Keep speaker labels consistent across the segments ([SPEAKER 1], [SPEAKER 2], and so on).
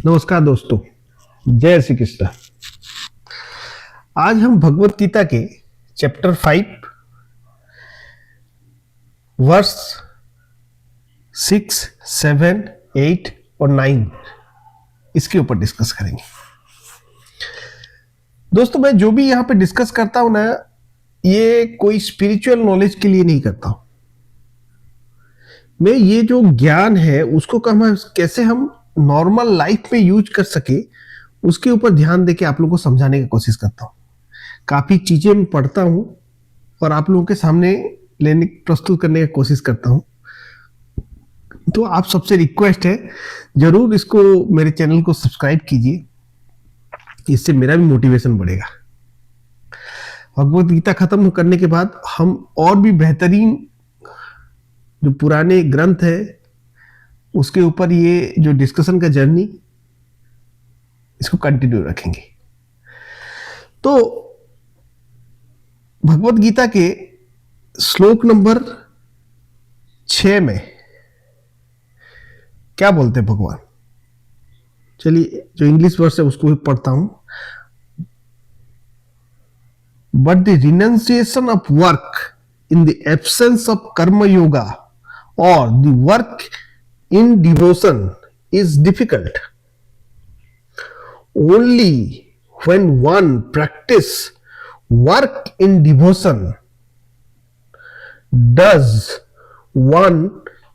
[SPEAKER 1] नमस्कार दोस्तों, जय श्री कृष्ण। आज हम भगवत गीता के चैप्टर 5 वर्स 6, 7, 8 और 9 इसके ऊपर डिस्कस करेंगे। दोस्तों, मैं जो भी यहां पे डिस्कस करता हूं ना, ये कोई स्पिरिचुअल नॉलेज के लिए नहीं करता हूं। मैं ये जो ज्ञान है उसको कैसे हम नॉर्मल लाइफ में यूज कर सके, उसके ऊपर ध्यान देके आप लोगों को समझाने की कोशिश करता हूं। काफी चीजें मैं पढ़ता हूं और आप लोगों के सामने प्रस्तुत करने की कोशिश करता हूं। तो आप सबसे रिक्वेस्ट है, जरूर इसको मेरे चैनल को सब्सक्राइब कीजिए, इससे मेरा भी मोटिवेशन बढ़ेगा। भगवत गीता खत्म करने के बाद हम और भी बेहतरीन जो पुराने ग्रंथ है उसके ऊपर ये जो डिस्कशन का जर्नी, इसको कंटिन्यू रखेंगे। तो भगवत गीता के श्लोक नंबर 6 में क्या बोलते हैं भगवान? चलिए, जो इंग्लिश वर्ड है उसको भी पढ़ता हूं। But the renunciation of work in the absence of कर्म योगा और the work in devotion is difficult. Only when one practice work in devotion does one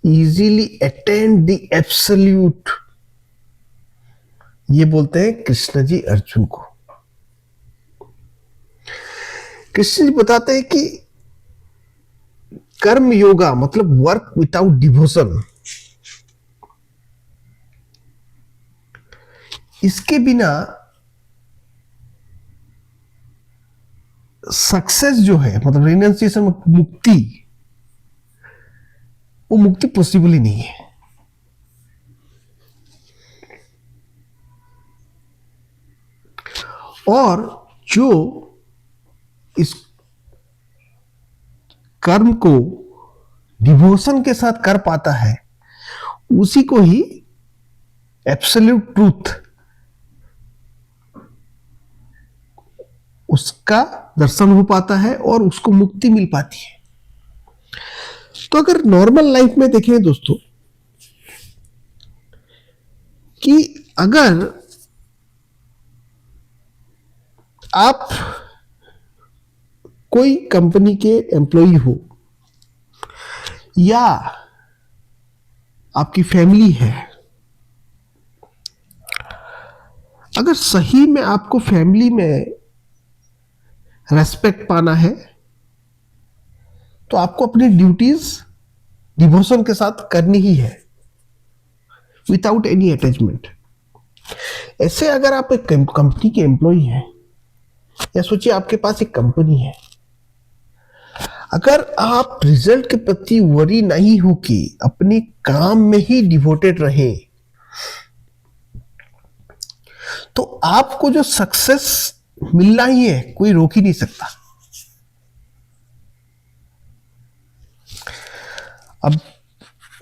[SPEAKER 1] easily attain the absolute. ये बोलते हैं कृष्ण जी अर्जुन को। कृष्ण जी बताते हैं कि कर्म योगा मतलब वर्क विदाउट डिवोशन, इसके बिना सक्सेस जो है, मतलब रिनंसिएशन, मुक्ति, वो मुक्ति पॉसिबल ही नहीं है। और जो इस कर्म को डिवोशन के साथ कर पाता है, उसी को ही एब्सोल्यूट ट्रूथ, उसका दर्शन हो पाता है और उसको मुक्ति मिल पाती है। तो अगर नॉर्मल लाइफ में देखें दोस्तों, कि अगर आप कोई कंपनी के एम्प्लॉय हो या आपकी फैमिली है, अगर सही में आपको फैमिली में रेस्पेक्ट पाना है तो आपको अपनी ड्यूटीज डिवोशन के साथ करनी ही है, विदाउट एनी अटैचमेंट। ऐसे अगर आप एक कंपनी के एम्प्लॉय हैं, या सोचिए आपके पास एक कंपनी है, अगर आप रिजल्ट के प्रति वरी नहीं हो कि अपने काम में ही डिवोटेड रहे, तो आपको जो सक्सेस मिलना ही है, कोई रोक ही नहीं सकता। अब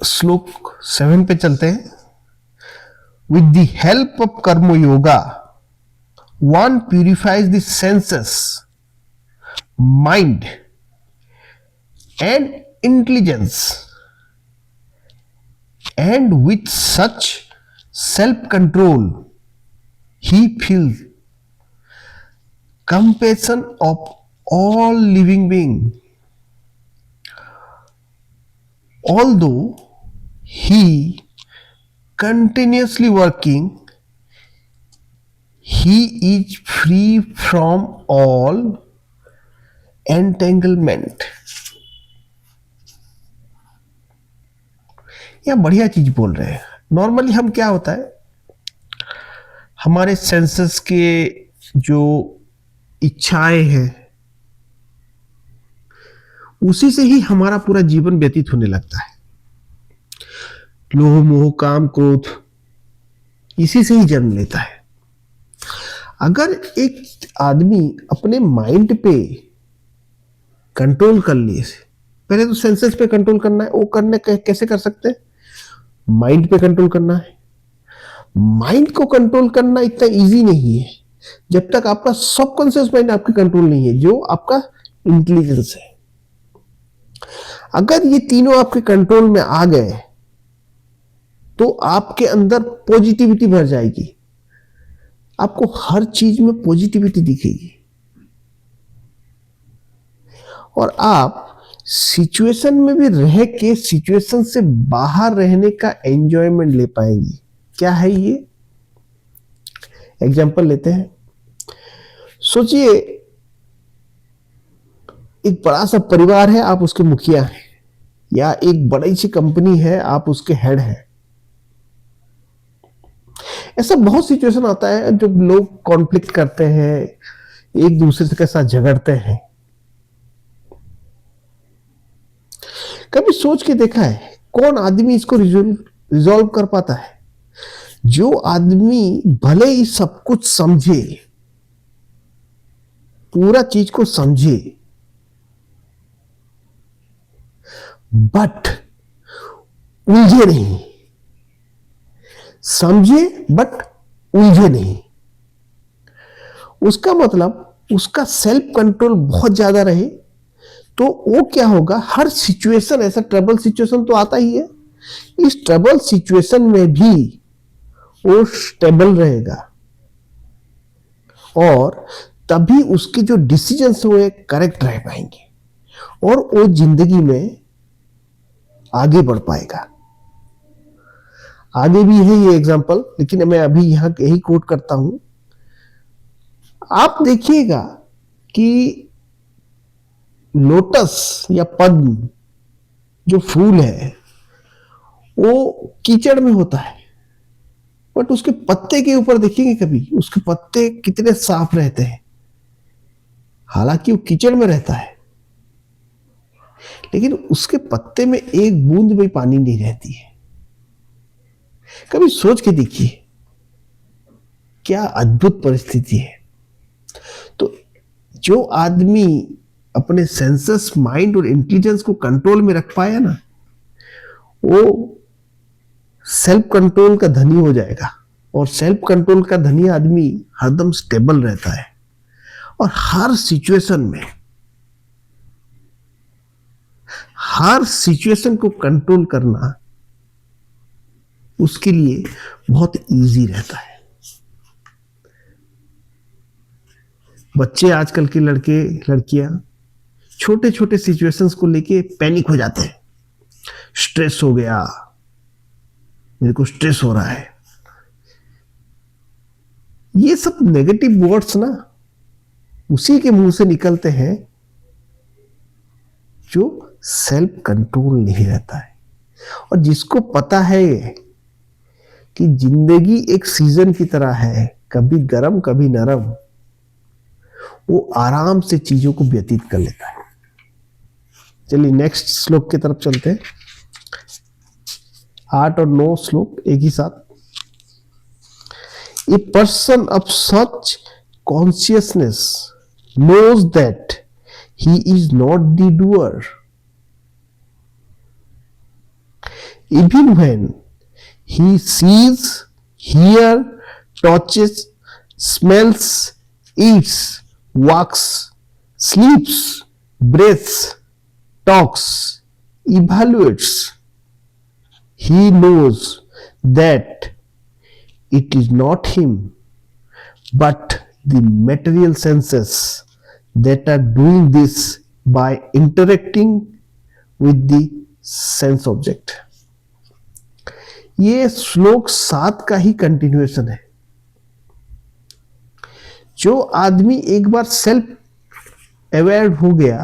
[SPEAKER 1] श्लोक 7 पे चलते हैं। विद द हेल्प ऑफ कर्म yoga one purifies the senses, mind and intelligence, and with such self control he feels compassion of all living beings, although he continuously working, he is free from all entanglement. यह बढ़िया चीज बोल रहे हैं। Normally हम क्या होता है, हमारे सेंसेस के जो इच्छाएं हैं, उसी से ही हमारा पूरा जीवन व्यतीत होने लगता है। लोभ मोह काम क्रोध इसी से ही जन्म लेता है। अगर एक आदमी अपने माइंड पे कंट्रोल कर लिए, पहले तो सेंसेस पे कंट्रोल करना है, वो करने कैसे कर सकते हैं? माइंड पे कंट्रोल करना है। माइंड को कंट्रोल करना इतना इजी नहीं है जब तक आपका सबकॉन्शियस माइंड आपके कंट्रोल नहीं है, जो आपका इंटेलिजेंस है। अगर ये तीनों आपके कंट्रोल में आ गए तो आपके अंदर पॉजिटिविटी भर जाएगी, आपको हर चीज में पॉजिटिविटी दिखेगी और आप सिचुएशन में भी रह के सिचुएशन से बाहर रहने का एंजॉयमेंट ले पाएंगे। क्या है ये? एग्जांपल लेते हैं। सोचिए एक बड़ा सा परिवार है, आप उसके मुखिया हैं, या एक बड़ी सी कंपनी है, आप उसके हेड हैं। ऐसा बहुत सिचुएशन आता है जब लोग कॉन्फ्लिक्ट करते हैं, एक दूसरे के साथ झगड़ते हैं। कभी सोच के देखा है कौन आदमी इसको रिजॉल्व कर पाता है? जो आदमी भले ही सब कुछ समझे, पूरा चीज को समझे, बट उलझे नहीं, समझे बट उलझे नहीं। उसका मतलब उसका सेल्फ कंट्रोल बहुत ज्यादा रहे तो वो क्या होगा, हर सिचुएशन, ऐसा ट्रबल सिचुएशन तो आता ही है, इस ट्रबल सिचुएशन में भी वो स्टेबल रहेगा और तभी उसके जो डिसीजंस हैं वो करेक्ट रह पाएंगे और वो जिंदगी में आगे बढ़ पाएगा। आगे भी है ये एग्जांपल, लेकिन मैं अभी यहां यही कोट करता हूं। आप देखिएगा कि लोटस या पद्म जो फूल है वो कीचड़ में होता है, बट उसके पत्ते के ऊपर देखेंगे कभी, उसके पत्ते कितने साफ रहते हैं, हालांकि वो कीचड़ में रहता है, लेकिन उसके पत्ते में एक बूंद भी पानी नहीं रहती है। कभी सोच के देखिए क्या अद्भुत परिस्थिति है। तो जो आदमी अपने सेंसेस, माइंड और इंटेलिजेंस को कंट्रोल में रख पाया ना, वो सेल्फ कंट्रोल का धनी हो जाएगा और सेल्फ कंट्रोल का धनी आदमी हरदम स्टेबल रहता है और हर सिचुएशन को कंट्रोल करना उसके लिए बहुत इजी रहता है। बच्चे आजकल के लड़के लड़कियां छोटे छोटे सिचुएशंस को लेके पैनिक हो जाते हैं। स्ट्रेस हो गया, मेरे को स्ट्रेस हो रहा है। ये सब नेगेटिव वर्ड्स ना उसी के मुंह से निकलते हैं जो सेल्फ कंट्रोल नहीं रहता है और जिसको पता है कि जिंदगी एक सीजन की तरह है, कभी गर्म कभी नरम, वो आराम से चीजों को व्यतीत कर लेता है। चलिए नेक्स्ट श्लोक की तरफ चलते हैं। 8 और 9 श्लोक एक ही साथ। A person of such consciousness knows that he is not the doer, even when he sees, hears, touches, smells, eats, walks, sleeps, breathes, talks, evaluates. He knows that it is not him, but the material senses that are doing this by interacting with the sense object. ये श्लोक 7 का ही continuation है। जो आदमी एक बार self aware हो गया,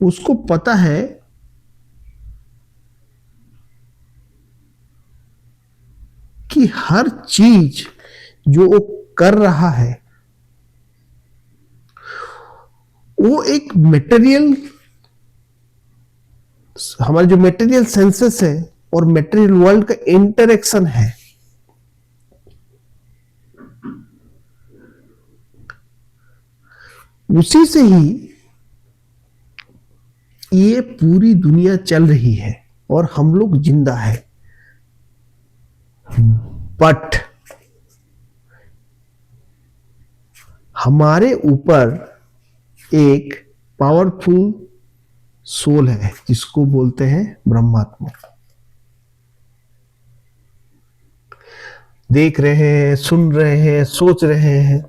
[SPEAKER 1] उसको पता है कि हर चीज जो वो कर रहा है वो एक मटेरियल, हमारे जो मटेरियल सेंसेस है और मटेरियल वर्ल्ड का इंटरेक्शन है। उसी से ही ये पूरी दुनिया चल रही है और हम लोग जिंदा है। बट हमारे ऊपर एक पावरफुल सोल है जिसको बोलते हैं ब्रह्मात्मा। देख रहे हैं, सुन रहे हैं, सोच रहे हैं,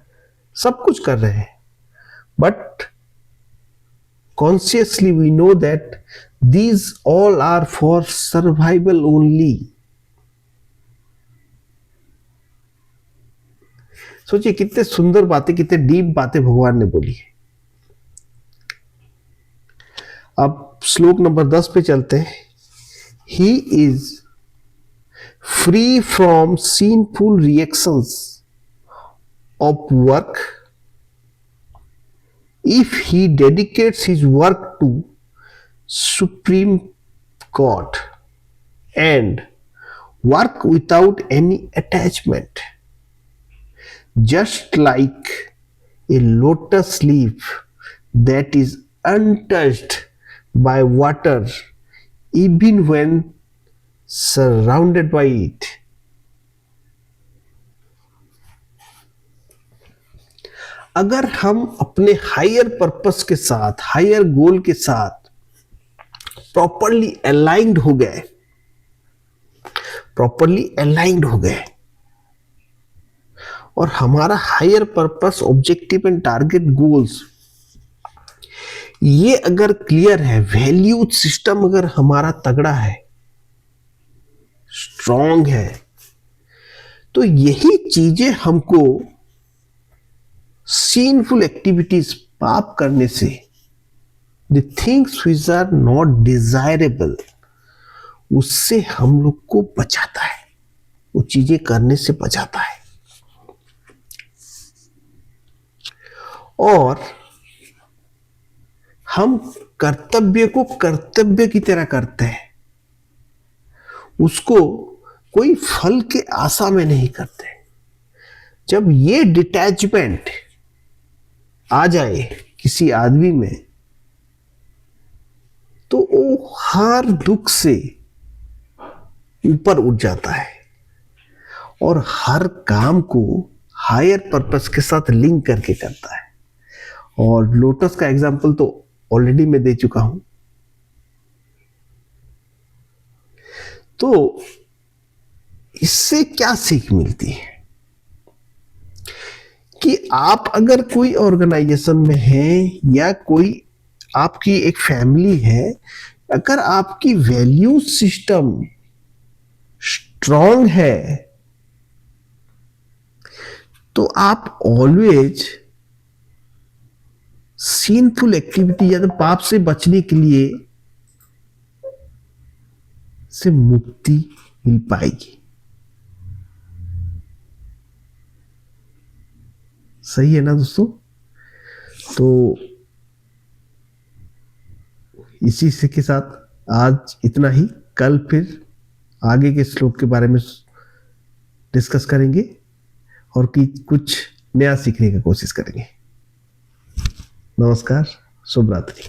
[SPEAKER 1] सब कुछ कर रहे हैं, but consciously we know that these all are for survival only. सोचिए कितने सुंदर बातें, कितने डीप बातें भगवान ने बोली है। अब श्लोक नंबर 10 पे चलते हैं। He is free from sinful reactions of work if he dedicates his work to Supreme God and work without any attachment, just like a lotus leaf that is untouched by water even when surrounded by it. अगर हम अपने higher purpose के साथ, higher गोल के साथ properly aligned हो गए, और हमारा higher purpose, objective and target goals ये अगर क्लियर है, वैल्यू सिस्टम अगर हमारा तगड़ा है, स्ट्रॉन्ग है, तो यही चीजें हमको सीनफुल एक्टिविटीज, पाप करने से, the things which are not desirable, उससे हम लोग को बचाता है, वो चीजें करने से बचाता है। और हम कर्तव्य को कर्तव्य की तरह करते हैं, उसको कोई फल के आशा में नहीं करते। जब ये डिटैचमेंट आ जाए किसी आदमी में, तो वो हर दुख से ऊपर उठ जाता है और हर काम को हायर पर्पस के साथ लिंक करके करता है। और लोटस का एग्जाम्पल तो ऑलरेडी मैं दे चुका हूं। तो इससे क्या सीख मिलती है कि आप अगर कोई ऑर्गेनाइजेशन में हैं या कोई आपकी एक फैमिली है, अगर आपकी वैल्यू सिस्टम स्ट्रॉन्ग है तो आप ऑलवेज सीनफुल एक्टिविटी या तो पाप से बचने के लिए से मुक्ति मिल पाएगी। सही है ना दोस्तों? तो इसी से के साथ आज इतना ही। कल फिर आगे के श्लोक के बारे में डिस्कस करेंगे और कुछ नया सीखने की कोशिश करेंगे। नमस्कार, शुभ रात्रि।